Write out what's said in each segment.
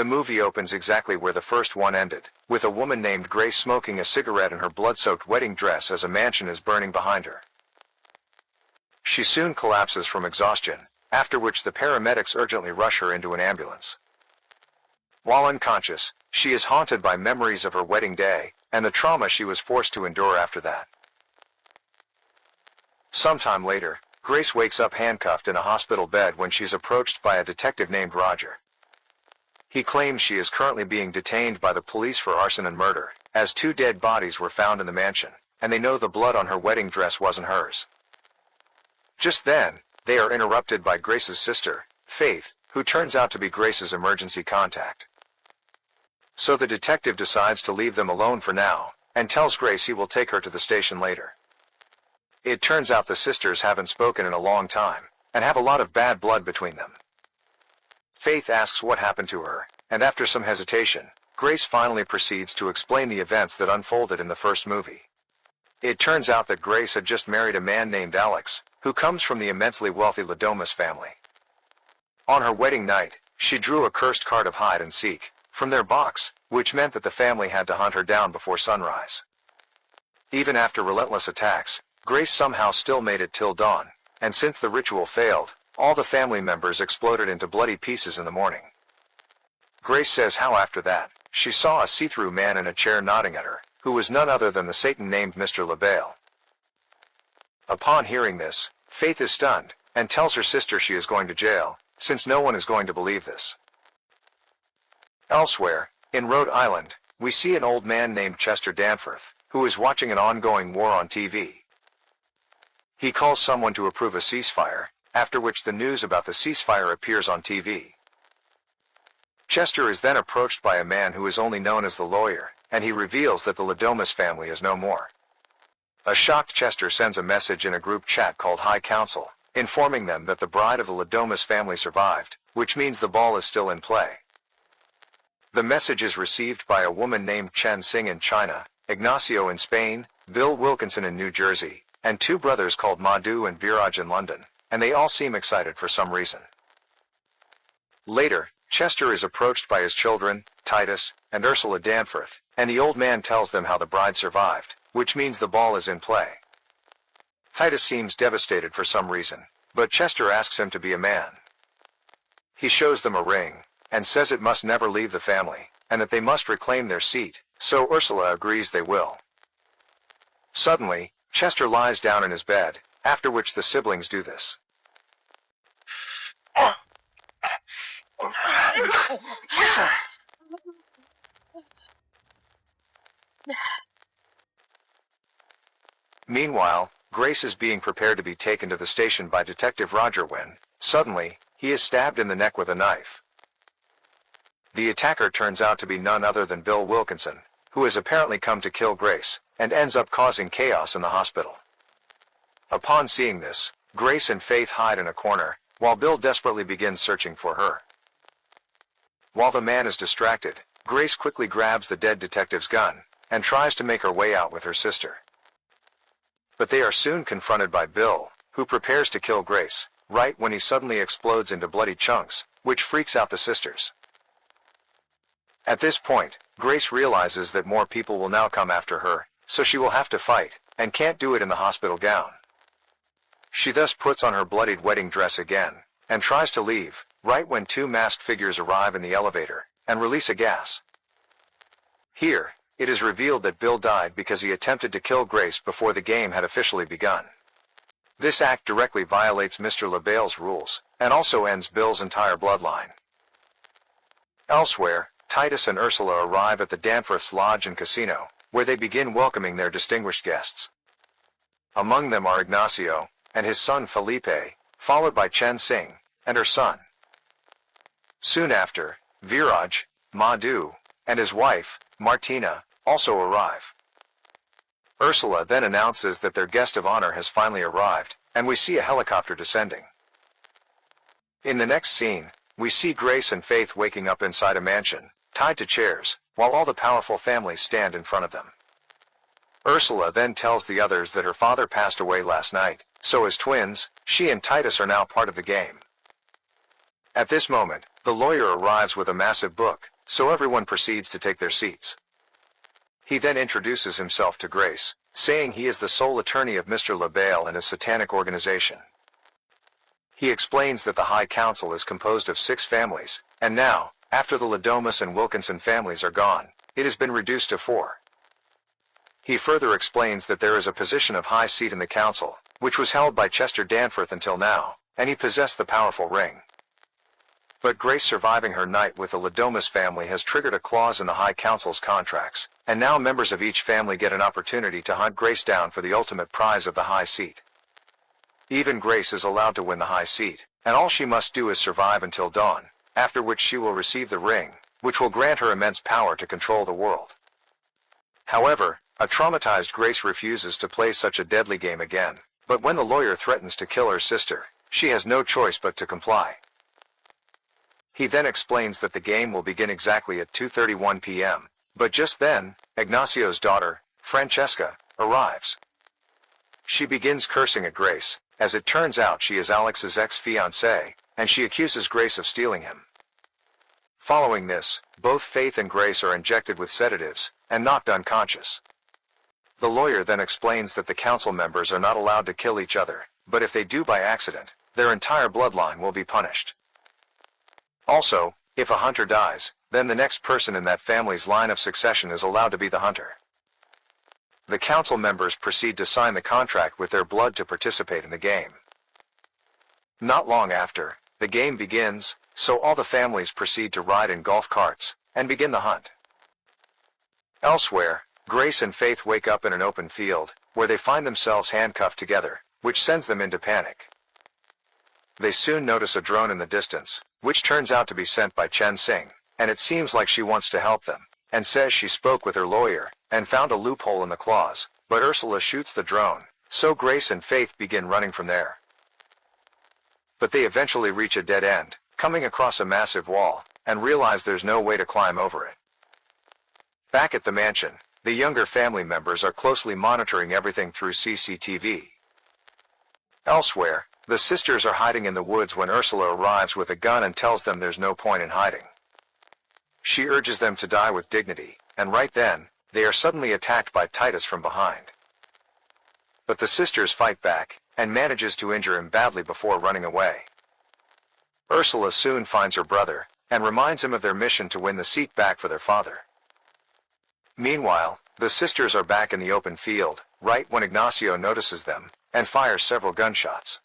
The movie opens exactly where the first one ended, with a woman named Grace smoking a cigarette in her blood-soaked wedding dress as a mansion is burning behind her. She soon collapses from exhaustion, after which the paramedics urgently rush her into an ambulance. While unconscious, she is haunted by memories of her wedding day, and the trauma she was forced to endure after that. Sometime later, Grace wakes up handcuffed in a hospital bed when she's approached by a detective named Roger. He claims she is currently being detained by the police for arson and murder, as 2 dead bodies were found in the mansion, and they know the blood on her wedding dress wasn't hers. Just then, they are interrupted by Grace's sister, Faith, who turns out to be Grace's emergency contact. So the detective decides to leave them alone for now, and tells Grace he will take her to the station later. It turns out the sisters haven't spoken in a long time, and have a lot of bad blood between them. Faith asks what happened to her, and after some hesitation, Grace finally proceeds to explain the events that unfolded in the first movie. It turns out that Grace had just married a man named Alex, who comes from the immensely wealthy Ladomas family. On her wedding night, she drew a cursed card of hide and seek from their box, which meant that the family had to hunt her down before sunrise. Even after relentless attacks, Grace somehow still made it till dawn, and since the ritual failed, all the family members exploded into bloody pieces in the morning. Grace says how after that, she saw a see-through man in a chair nodding at her, who was none other than the Satan named Mr. LaBelle. Upon hearing this, Faith is stunned, and tells her sister she is going to jail, since no one is going to believe this. Elsewhere, in Rhode Island, we see an old man named Chester Danforth, who is watching an ongoing war on TV. He calls someone to approve a ceasefire, after which the news about the ceasefire appears on TV. Chester is then approached by a man who is only known as the lawyer, and he reveals that the Ladomas family is no more. A shocked Chester sends a message in a group chat called High Council, informing them that the bride of the Ladomas family survived, which means the ball is still in play. The message is received by a woman named Chen Sing in China, Ignacio in Spain, Bill Wilkinson in New Jersey, and 2 brothers called Madhu and Viraj in London, and they all seem excited for some reason. Later, Chester is approached by his children, Titus, and Ursula Danforth, and the old man tells them how the bride survived, which means the ball is in play. Titus seems devastated for some reason, but Chester asks him to be a man. He shows them a ring, and says it must never leave the family, and that they must reclaim their seat, so Ursula agrees they will. Suddenly, Chester lies down in his bed, after which the siblings do this. Meanwhile, Grace is being prepared to be taken to the station by Detective Roger when, suddenly, he is stabbed in the neck with a knife. The attacker turns out to be none other than Bill Wilkinson, who has apparently come to kill Grace, and ends up causing chaos in the hospital. Upon seeing this, Grace and Faith hide in a corner, while Bill desperately begins searching for her. While the man is distracted, Grace quickly grabs the dead detective's gun, and tries to make her way out with her sister. But they are soon confronted by Bill, who prepares to kill Grace, right when he suddenly explodes into bloody chunks, which freaks out the sisters. At this point, Grace realizes that more people will now come after her, so she will have to fight, and can't do it in the hospital gown. She thus puts on her bloodied wedding dress again, and tries to leave, right when 2 masked figures arrive in the elevator, and release a gas. Here, it is revealed that Bill died because he attempted to kill Grace before the game had officially begun. This act directly violates Mr. LaBelle's rules, and also ends Bill's entire bloodline. Elsewhere, Titus and Ursula arrive at the Danforths' lodge and casino, where they begin welcoming their distinguished guests. Among them are Ignacio, and his son Felipe, followed by Chen Sing, and her son. Soon after, Viraj, Madhu, and his wife, Martina, also arrive. Ursula then announces that their guest of honor has finally arrived, and we see a helicopter descending. In the next scene, we see Grace and Faith waking up inside a mansion, tied to chairs, while all the powerful families stand in front of them. Ursula then tells the others that her father passed away last night, so as twins, she and Titus are now part of the game. At this moment, the lawyer arrives with a massive book, so everyone proceeds to take their seats. He then introduces himself to Grace, saying he is the sole attorney of Mr. LaBelle and his satanic organization. He explains that the High Council is composed of 6 families, and now, after the Ladomas and Wilkinson families are gone, it has been reduced to 4. He further explains that there is a position of high seat in the council, which was held by Chester Danforth until now, and he possessed the powerful ring. But Grace surviving her night with the Ladomas family has triggered a clause in the High Council's contracts, and now members of each family get an opportunity to hunt Grace down for the ultimate prize of the high seat. Even Grace is allowed to win the high seat, and all she must do is survive until dawn, after which she will receive the ring, which will grant her immense power to control the world. However, a traumatized Grace refuses to play such a deadly game again, but when the lawyer threatens to kill her sister, she has no choice but to comply. He then explains that the game will begin exactly at 2:31 p.m., but just then, Ignacio's daughter, Francesca, arrives. She begins cursing at Grace. As it turns out, she is Alex's ex-fiancée, and she accuses Grace of stealing him. Following this, both Faith and Grace are injected with sedatives, and knocked unconscious. The lawyer then explains that the council members are not allowed to kill each other, but if they do by accident, their entire bloodline will be punished. Also, if a hunter dies, then the next person in that family's line of succession is allowed to be the hunter. The council members proceed to sign the contract with their blood to participate in the game. Not long after, the game begins, so all the families proceed to ride in golf carts, and begin the hunt. Elsewhere, Grace and Faith wake up in an open field, where they find themselves handcuffed together, which sends them into panic. They soon notice a drone in the distance, which turns out to be sent by Chen Sing, and it seems like she wants to help them, and says she spoke with her lawyer, and found a loophole in the clause, but Ursula shoots the drone, so Grace and Faith begin running from there. But they eventually reach a dead end, coming across a massive wall, and realize there's no way to climb over it. Back at the mansion, the younger family members are closely monitoring everything through CCTV. Elsewhere, the sisters are hiding in the woods when Ursula arrives with a gun and tells them there's no point in hiding. She urges them to die with dignity, and right then, they are suddenly attacked by Titus from behind. But the sisters fight back, and manages to injure him badly before running away. Ursula soon finds her brother, and reminds him of their mission to win the seat back for their father. Meanwhile, the sisters are back in the open field, right when Ignacio notices them, and fires several gunshots.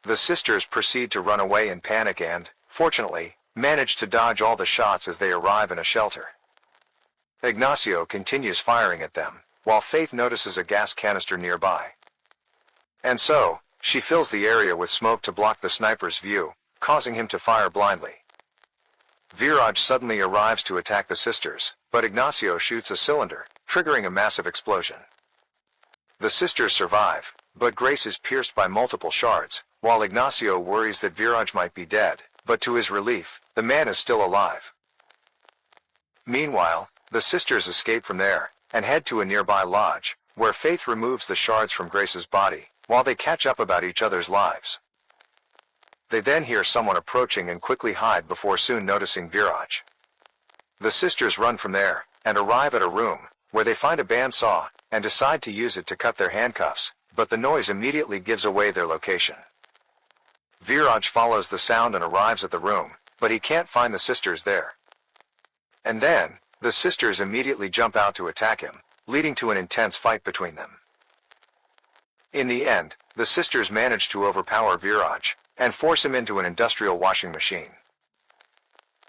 The sisters proceed to run away in panic and, fortunately, manage to dodge all the shots as they arrive in a shelter. Ignacio continues firing at them, while Faith notices a gas canister nearby. And so, she fills the area with smoke to block the sniper's view, causing him to fire blindly. Viraj suddenly arrives to attack the sisters, but Ignacio shoots a cylinder, triggering a massive explosion. The sisters survive, but Grace is pierced by multiple shards, while Ignacio worries that Viraj might be dead, but to his relief, the man is still alive. Meanwhile, the sisters escape from there, and head to a nearby lodge, where Faith removes the shards from Grace's body, while they catch up about each other's lives. They then hear someone approaching and quickly hide before soon noticing Viraj. The sisters run from there, and arrive at a room, where they find a bandsaw, and decide to use it to cut their handcuffs, but the noise immediately gives away their location. Viraj follows the sound and arrives at the room, but he can't find the sisters there. And then, the sisters immediately jump out to attack him, leading to an intense fight between them. In the end, the sisters manage to overpower Viraj, and force him into an industrial washing machine.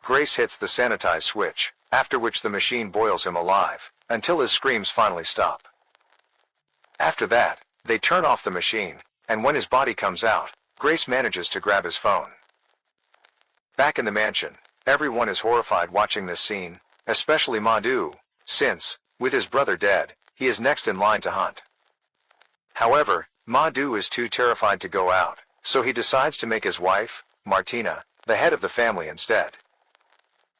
Grace hits the sanitize switch, after which the machine boils him alive, until his screams finally stop. After that, they turn off the machine, and when his body comes out, Grace manages to grab his phone. Back in the mansion, everyone is horrified watching this scene, especially Madhu, since, with his brother dead, he is next in line to hunt. However, Madhu is too terrified to go out, so he decides to make his wife, Martina, the head of the family instead.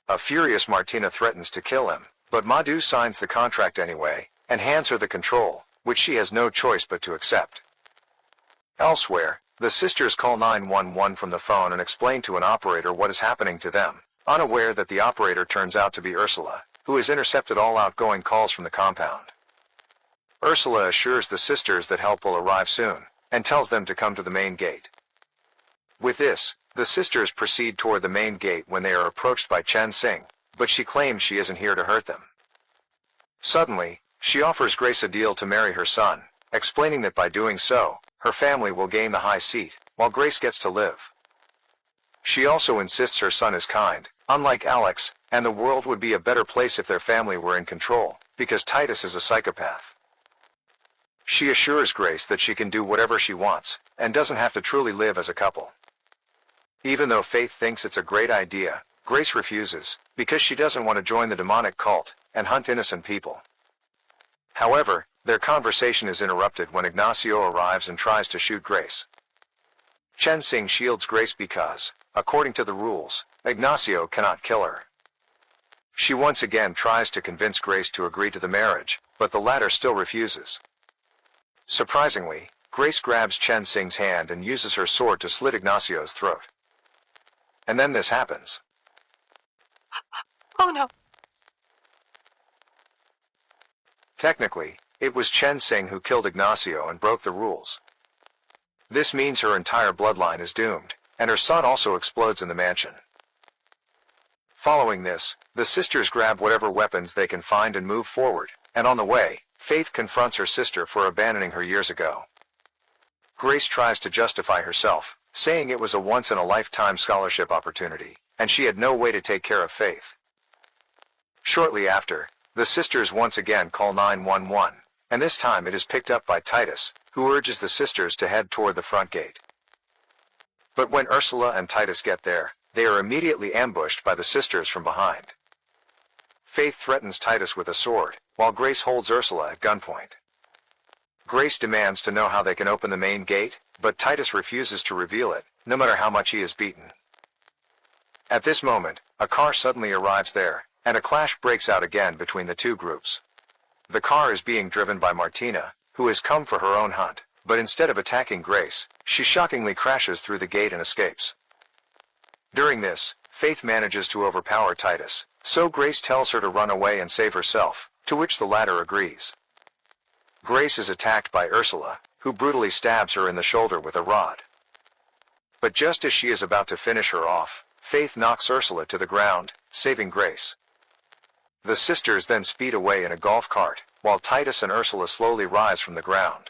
A furious Martina threatens to kill him, but Madhu signs the contract anyway, and hands her the control, which she has no choice but to accept. Elsewhere, The sisters call 911 from the phone and explain to an operator what is happening to them, unaware that the operator turns out to be Ursula, who has intercepted all outgoing calls from the compound. Ursula assures the sisters that help will arrive soon, and tells them to come to the main gate. With this, the sisters proceed toward the main gate when they are approached by Chen Xing, but she claims she isn't here to hurt them. Suddenly, she offers Grace a deal to marry her son, explaining that by doing so, her family will gain the high seat, while Grace gets to live. She also insists her son is kind, unlike Alex, and the world would be a better place if their family were in control, because Titus is a psychopath. She assures Grace that she can do whatever she wants, and doesn't have to truly live as a couple. Even though Faith thinks it's a great idea, Grace refuses, because she doesn't want to join the demonic cult, and hunt innocent people. However, their conversation is interrupted when Ignacio arrives and tries to shoot Grace. Chen Xing shields Grace because, according to the rules, Ignacio cannot kill her. She once again tries to convince Grace to agree to the marriage, but the latter still refuses. Surprisingly, Grace grabs Chen Xing's hand and uses her sword to slit Ignacio's throat. And then this happens. Oh no! Technically, it was Chen Xing who killed Ignacio and broke the rules. This means her entire bloodline is doomed, and her son also explodes in the mansion. Following this, the sisters grab whatever weapons they can find and move forward, and on the way, Faith confronts her sister for abandoning her years ago. Grace tries to justify herself, saying it was a once-in-a-lifetime scholarship opportunity, and she had no way to take care of Faith. Shortly after, the sisters once again call 911, and this time it is picked up by Titus, who urges the sisters to head toward the front gate. But when Ursula and Titus get there, they are immediately ambushed by the sisters from behind. Faith threatens Titus with a sword, while Grace holds Ursula at gunpoint. Grace demands to know how they can open the main gate, but Titus refuses to reveal it, no matter how much he is beaten. At this moment, a car suddenly arrives there, and a clash breaks out again between the two groups. The car is being driven by Martina, who has come for her own hunt, but instead of attacking Grace, she shockingly crashes through the gate and escapes. During this, Faith manages to overpower Titus, so Grace tells her to run away and save herself, to which the latter agrees. Grace is attacked by Ursula, who brutally stabs her in the shoulder with a rod. But just as she is about to finish her off, Faith knocks Ursula to the ground, saving Grace. The sisters then speed away in a golf cart, while Titus and Ursula slowly rise from the ground.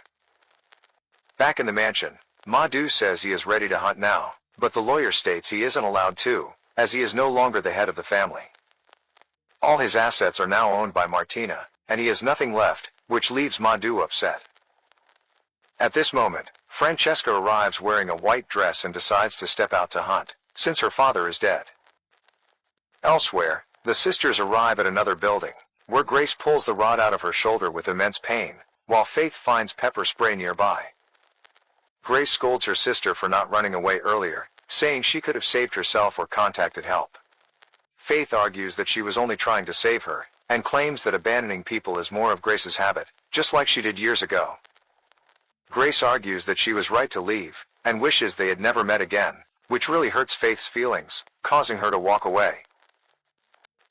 Back in the mansion, Madhu says he is ready to hunt now, but the lawyer states he isn't allowed to, as he is no longer the head of the family. All his assets are now owned by Martina, and he has nothing left, which leaves Madhu upset. At this moment, Francesca arrives wearing a white dress and decides to step out to hunt, since her father is dead. Elsewhere, the sisters arrive at another building, where Grace pulls the rod out of her shoulder with immense pain, while Faith finds pepper spray nearby. Grace scolds her sister for not running away earlier, saying she could have saved herself or contacted help. Faith argues that she was only trying to save her, and claims that abandoning people is more of Grace's habit, just like she did years ago. Grace argues that she was right to leave, and wishes they had never met again, which really hurts Faith's feelings, causing her to walk away.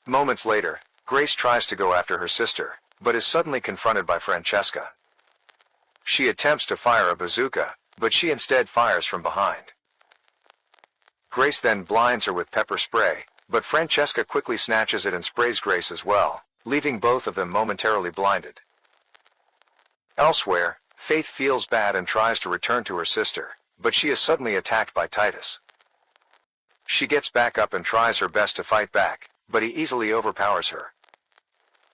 Moments later, Grace tries to go after her sister, but is suddenly confronted by Francesca. She attempts to fire a bazooka, but she instead fires from behind. Grace then blinds her with pepper spray, but Francesca quickly snatches it and sprays Grace as well, leaving both of them momentarily blinded. Elsewhere, Faith feels bad and tries to return to her sister, but she is suddenly attacked by Titus. She gets back up and tries her best to fight back, but he easily overpowers her.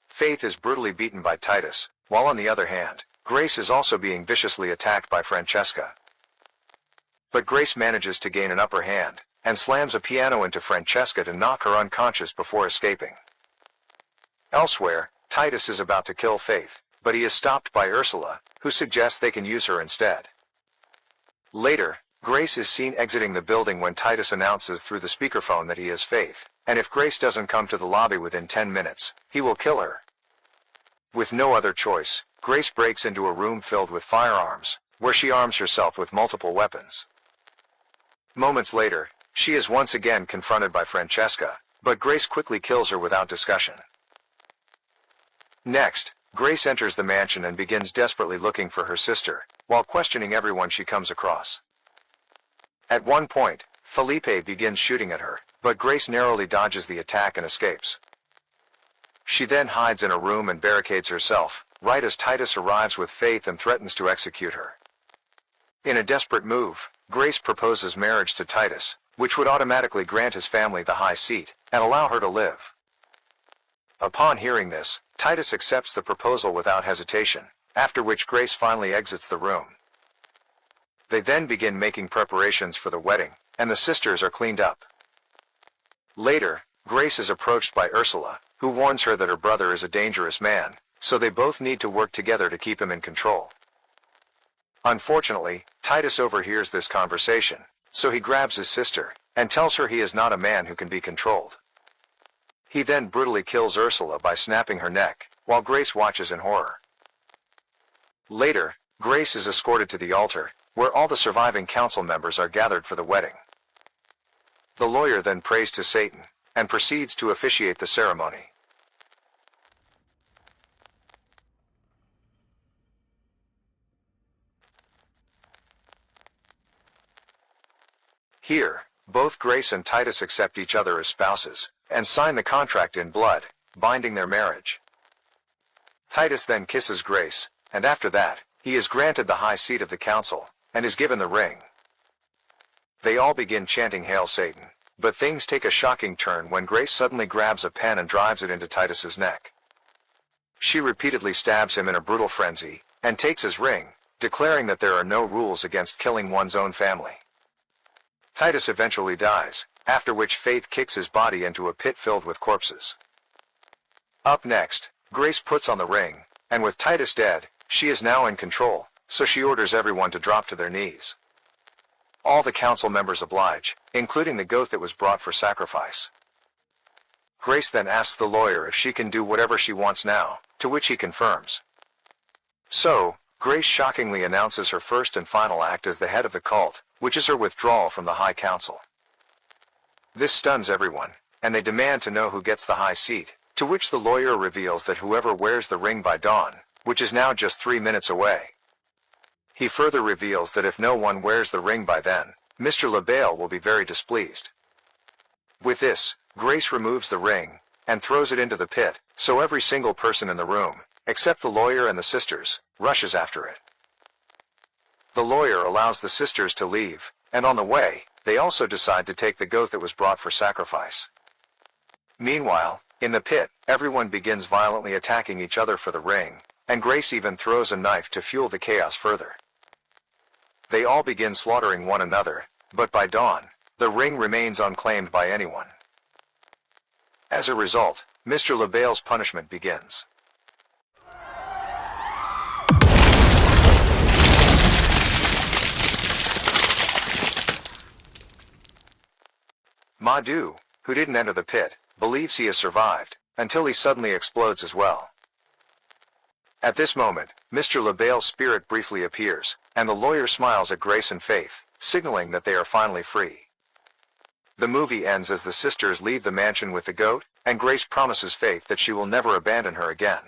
Faith is brutally beaten by Titus, while on the other hand, Grace is also being viciously attacked by Francesca. But Grace manages to gain an upper hand, and slams a piano into Francesca to knock her unconscious before escaping. Elsewhere, Titus is about to kill Faith, but he is stopped by Ursula, who suggests they can use her instead. Later, Grace is seen exiting the building when Titus announces through the speakerphone that he is Faith, and if Grace doesn't come to the lobby within 10 minutes, he will kill her. With no other choice, Grace breaks into a room filled with firearms, where she arms herself with multiple weapons. Moments later, she is once again confronted by Francesca, but Grace quickly kills her without discussion. Next, Grace enters the mansion and begins desperately looking for her sister, while questioning everyone she comes across. At one point, Felipe begins shooting at her, but Grace narrowly dodges the attack and escapes. She then hides in a room and barricades herself, right as Titus arrives with Faith and threatens to execute her. In a desperate move, Grace proposes marriage to Titus, which would automatically grant his family the high seat, and allow her to live. Upon hearing this, Titus accepts the proposal without hesitation, after which Grace finally exits the room. They then begin making preparations for the wedding, and the sisters are cleaned up. Later, Grace is approached by Ursula, who warns her that her brother is a dangerous man, so they both need to work together to keep him in control. Unfortunately, Titus overhears this conversation, so he grabs his sister, and tells her he is not a man who can be controlled. He then brutally kills Ursula by snapping her neck, while Grace watches in horror. Later, Grace is escorted to the altar, where all the surviving council members are gathered for the wedding. The lawyer then prays to Satan, and proceeds to officiate the ceremony. Here, both Grace and Titus accept each other as spouses, and sign the contract in blood, binding their marriage. Titus then kisses Grace, and after that, he is granted the high seat of the council, and is given the ring. They all begin chanting Hail Satan, but things take a shocking turn when Grace suddenly grabs a pen and drives it into Titus's neck. She repeatedly stabs him in a brutal frenzy, and takes his ring, declaring that there are no rules against killing one's own family. Titus eventually dies, after which Faith kicks his body into a pit filled with corpses. Up next, Grace puts on the ring, and with Titus dead, she is now in control, so she orders everyone to drop to their knees. All the council members oblige, including the goat that was brought for sacrifice. Grace then asks the lawyer if she can do whatever she wants now, to which he confirms. So, Grace shockingly announces her first and final act as the head of the cult, which is her withdrawal from the High Council. This stuns everyone, and they demand to know who gets the high seat, to which the lawyer reveals that whoever wears the ring by dawn, which is now just 3 minutes away. He further reveals that if no one wears the ring by then, Mr. LaBelle will be very displeased. With this, Grace removes the ring, and throws it into the pit, so every single person in the room, except the lawyer and the sisters, rushes after it. The lawyer allows the sisters to leave, and on the way, they also decide to take the goat that was brought for sacrifice. Meanwhile, in the pit, everyone begins violently attacking each other for the ring, and Grace even throws a knife to fuel the chaos further. They all begin slaughtering one another, but by dawn, the ring remains unclaimed by anyone. As a result, Mr. LaBelle's punishment begins. Madhu, who didn't enter the pit, believes he has survived, until he suddenly explodes as well. At this moment, Mr. LaBelle's spirit briefly appears, and the lawyer smiles at Grace and Faith, signaling that they are finally free. The movie ends as the sisters leave the mansion with the goat, and Grace promises Faith that she will never abandon her again.